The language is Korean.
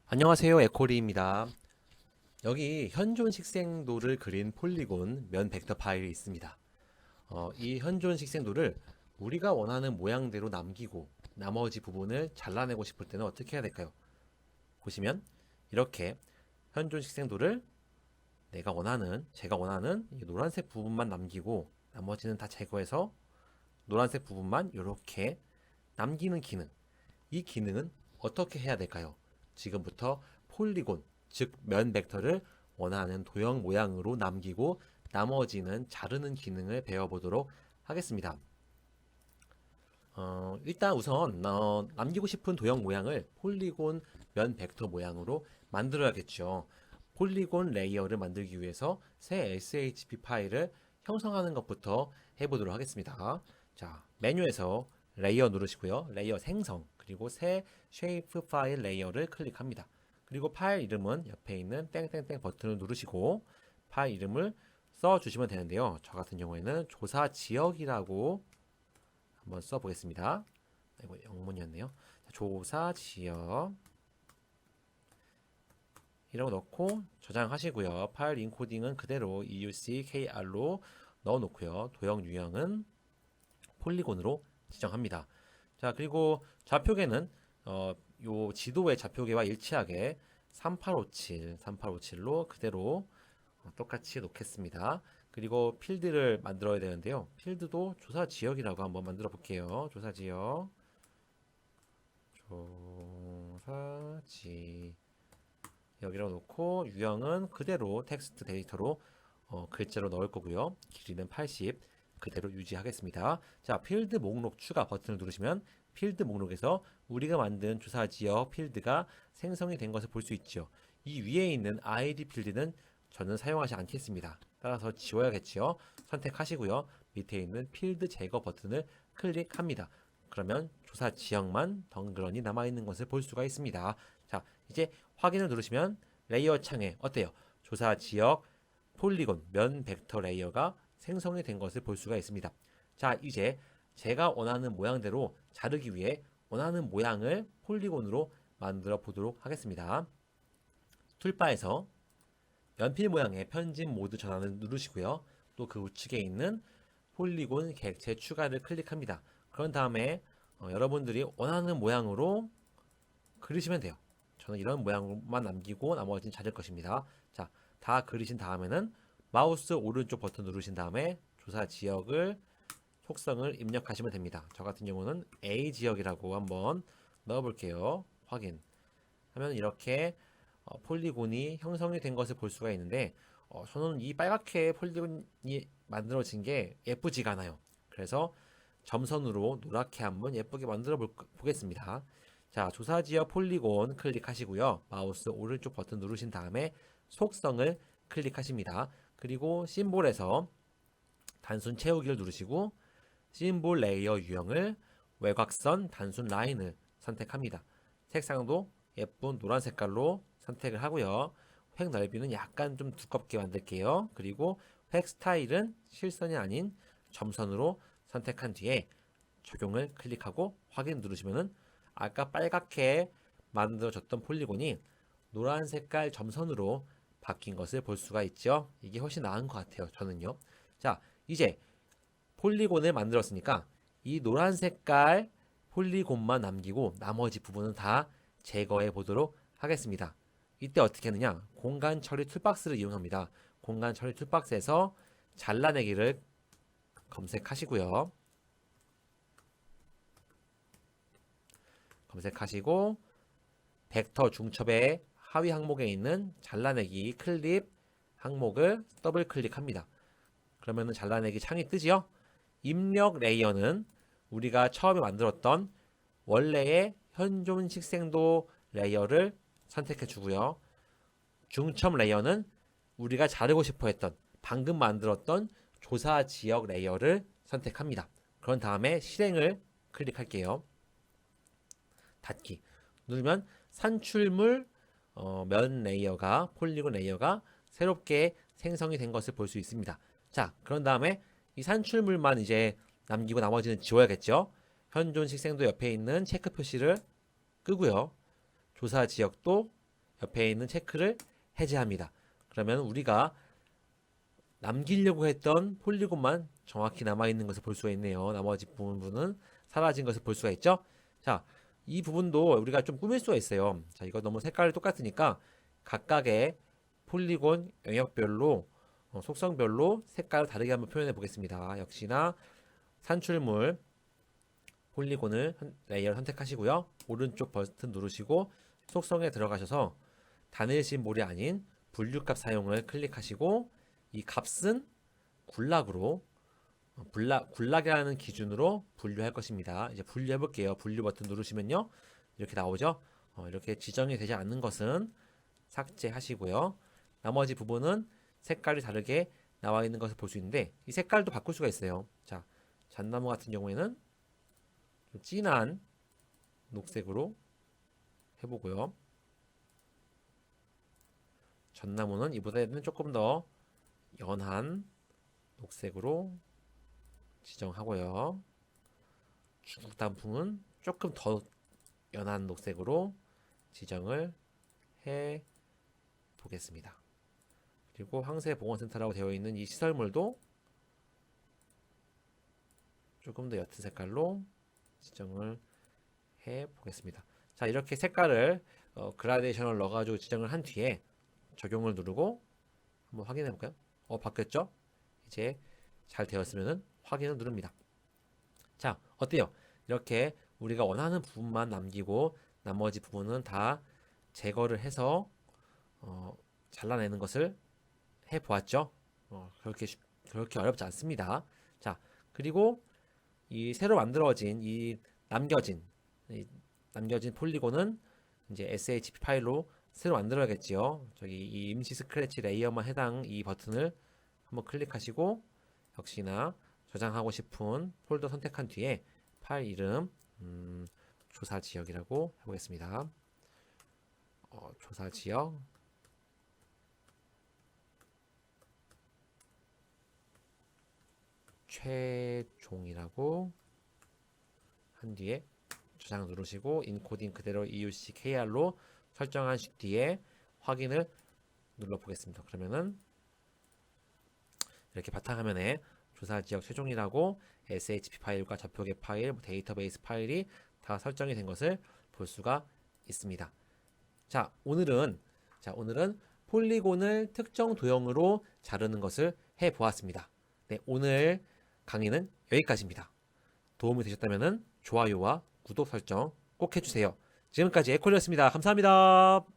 안녕하세요, 에코리입니다. 여기 현존 식생도를 그린 폴리곤 면 벡터 파일이 있습니다. 이 현존 식생도를 우리가 원하는 모양대로 남기고 나머지 부분을 잘라내고 싶을 때는 어떻게 해야 될까요? 보시면 이렇게 현존 식생도를 제가 원하는 이 노란색 부분만 남기고 나머지는 다 제거해서 노란색 부분만 이렇게 남기는 기능. 이 기능은 어떻게 해야 될까요? 지금부터 폴리곤, 즉 면 벡터를 원하는 도형 모양으로 남기고 나머지는 자르는 기능을 배워보도록 하겠습니다. 일단 우선 남기고 싶은 도형 모양을 폴리곤 면 벡터 모양으로 만들어야겠죠. 폴리곤 레이어를 만들기 위해서 새 SHP 파일을 형성하는 것부터 해보도록 하겠습니다. 자, 메뉴에서 레이어 누르시고요. 레이어 생성, 그리고 새 쉐이프 파일 레이어를 클릭합니다. 그리고 파일 이름은 옆에 있는 땡땡땡 버튼을 누르시고 파일 이름을 써주시면 되는데요. 저 같은 경우에는 조사 지역이라고 한번 써보겠습니다. 이거 영문이었네요. 조사 지역 이라고 넣고 저장하시고요. 파일 인코딩은 그대로 EUCKR로 넣어놓고요. 도형 유형은 폴리곤으로 지정합니다. 자, 그리고 좌표계는 요 지도의 좌표계와 일치하게 3857로 그대로 똑같이 놓겠습니다. 그리고 필드를 만들어야 되는데요. 필드도 조사 지역이라고 한번 만들어 볼게요. 조사 지역. 조사 지역이라고 놓고 유형은 그대로 텍스트 데이터로 글자로 넣을 거고요. 길이는 80 그대로 유지하겠습니다. 자, 필드 목록 추가 버튼을 누르시면 필드 목록에서 우리가 만든 조사 지역 필드가 생성이 된 것을 볼 수 있죠. 이 위에 있는 ID 필드는 저는 사용하지 않겠습니다. 따라서 지워야겠지요. 선택하시고요. 밑에 있는 필드 제거 버튼을 클릭합니다. 그러면 조사 지역만 덩그러니 남아있는 것을 볼 수가 있습니다. 자, 이제 확인을 누르시면 레이어 창에 어때요? 조사 지역 폴리곤 면 벡터 레이어가 생성이 된 것을 볼 수가 있습니다. 자, 이제 제가 원하는 모양대로 자르기 위해 원하는 모양을 폴리곤으로 만들어 보도록 하겠습니다. 툴바에서 연필 모양의 편집 모드 전환을 누르시고요. 또 그 우측에 있는 폴리곤 객체 추가를 클릭합니다. 그런 다음에 여러분들이 원하는 모양으로 그리시면 돼요. 저는 이런 모양만 남기고 나머지는 자를 것입니다. 자, 다 그리신 다음에는 마우스 오른쪽 버튼 누르신 다음에 조사 지역을 속성을 입력하시면 됩니다. 저 같은 경우는 A 지역이라고 한번 넣어볼게요. 확인. 하면 이렇게 폴리곤이 형성이 된 것을 볼 수가 있는데 저는 이 빨갛게 폴리곤이 만들어진 게 예쁘지가 않아요. 그래서 점선으로 노랗게 한번 예쁘게 만들어 보겠습니다. 자, 조사 지역 폴리곤 클릭하시고요. 마우스 오른쪽 버튼 누르신 다음에 속성을 클릭하십니다. 그리고 심볼에서 단순 채우기를 누르시고 심볼 레이어 유형을 외곽선 단순 라인을 선택합니다. 색상도 예쁜 노란 색깔로 선택을 하고요. 획 넓이는 약간 좀 두껍게 만들게요. 그리고 획 스타일은 실선이 아닌 점선으로 선택한 뒤에 적용을 클릭하고 확인 누르시면은 아까 빨갛게 만들어졌던 폴리곤이 노란 색깔 점선으로 바뀐 것을 볼 수가 있죠. 이게 훨씬 나은 것 같아요. 저는요. 자, 이제 폴리곤을 만들었으니까 이 노란 색깔 폴리곤만 남기고 나머지 부분은 다 제거해 보도록 하겠습니다. 이때 어떻게 하느냐? 공간 처리 툴박스를 이용합니다. 공간 처리 툴박스에서 잘라내기를 검색하시고요. 검색하시고 벡터 중첩의 하위 항목에 있는 잘라내기 클립 항목을 더블 클릭합니다. 그러면은 잘라내기 창이 뜨지요? 입력 레이어는 우리가 처음에 만들었던 원래의 현존 식생도 레이어를 선택해 주고요. 중첩 레이어는 우리가 자르고 싶어 했던 방금 만들었던 조사 지역 레이어를 선택합니다. 그런 다음에 실행을 클릭할게요. 닫기 누르면 산출물 면 레이어가 폴리곤 레이어가 새롭게 생성이 된 것을 볼 수 있습니다. 자, 그런 다음에 이 산출물만 이제 남기고 나머지는 지워야겠죠. 현존 식생도 옆에 있는 체크 표시를 끄고요. 조사 지역도 옆에 있는 체크를 해제합니다. 그러면 우리가 남기려고 했던 폴리곤만 정확히 남아있는 것을 볼 수가 있네요. 나머지 부분은 사라진 것을 볼 수가 있죠. 자, 이 부분도 우리가 좀 꾸밀 수가 있어요. 자, 이거 너무 색깔이 똑같으니까 각각의 폴리곤 영역별로 속성별로 색깔을 다르게 한번 표현해 보겠습니다. 역시나 산출물 폴리곤을 레이어를 선택하시고요. 오른쪽 버튼 누르시고 속성에 들어가셔서 단일 심볼이 아닌 분류값 사용을 클릭하시고 이 값은 굴락으로 굴락이라는 기준으로 분류할 것입니다. 이제 분류해 볼게요. 분류 버튼 누르시면요. 이렇게 나오죠. 이렇게 지정이 되지 않는 것은 삭제하시고요. 나머지 부분은 색깔이 다르게 나와 있는 것을 볼 수 있는데 이 색깔도 바꿀 수가 있어요. 자, 잣나무 같은 경우에는 좀 진한 녹색으로 해보고요. 전나무는 이보다는 조금 더 연한 녹색으로 지정하고요. 중국 단풍은 조금 더 연한 녹색으로 지정을 해 보겠습니다. 그리고 황새보건센터라고 되어 있는 이 시설물도 조금 더 옅은 색깔로 지정을 해 보겠습니다. 자, 이렇게 색깔을 그라데이션을 넣어가지고 지정을 한 뒤에 적용을 누르고 한번 확인해 볼까요? 바뀌었죠? 이제 잘 되었으면 확인을 누릅니다. 자, 어때요? 이렇게 우리가 원하는 부분만 남기고 나머지 부분은 다 제거를 해서 잘라내는 것을 해 보았죠? 그렇게 어렵지 않습니다. 자, 그리고 이 새로 만들어진 이 남겨진 폴리곤은 이제 SHP 파일로 새로 만들어야겠지요. 저기 이 임시 스크래치 레이어만 해당 이 버튼을 한번 클릭하시고 역시나 저장하고 싶은 폴더 선택한 뒤에 파일 이름 조사 지역이라고 해보겠습니다. 조사 지역 최종이라고 한 뒤에 저장 누르시고 인코딩 그대로 EUC KR로 설정한 뒤에 확인을 눌러 보겠습니다. 그러면은 이렇게 바탕화면에 조사 지역 최종이라고 SHP 파일과 좌표계 파일, 데이터베이스 파일이 다 설정이 된 것을 볼 수가 있습니다. 자, 오늘은 폴리곤을 특정 도형으로 자르는 것을 해 보았습니다. 네, 오늘 강의는 여기까지입니다. 도움이 되셨다면 좋아요와 구독 설정 꼭 해주세요. 지금까지 에콜이었습니다. 감사합니다.